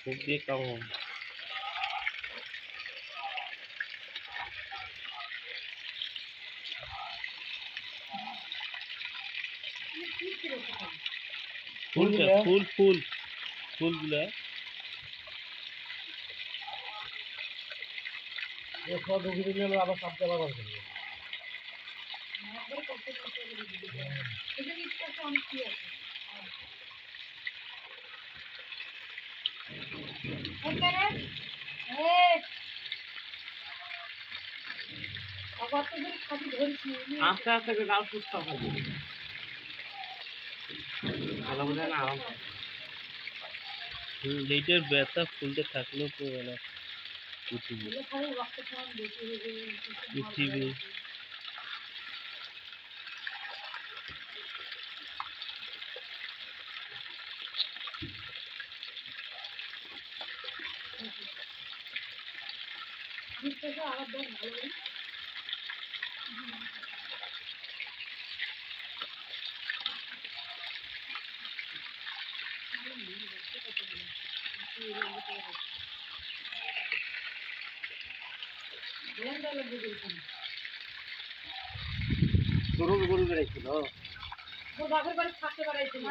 মুখ দিয়ে কামড়। ফুলটা ফুলগুলা আবার সাপটা ব্যবহার করবে। আস্তে আস্তে করে গাল সুস্থ হবে। ভালো করে না লেটের ব্যথা ফুলতে থাকলেও তো না উঠিবে। গরু বেড়াইছিল বাপের বাড়ি থাকতে বেড়াইছিল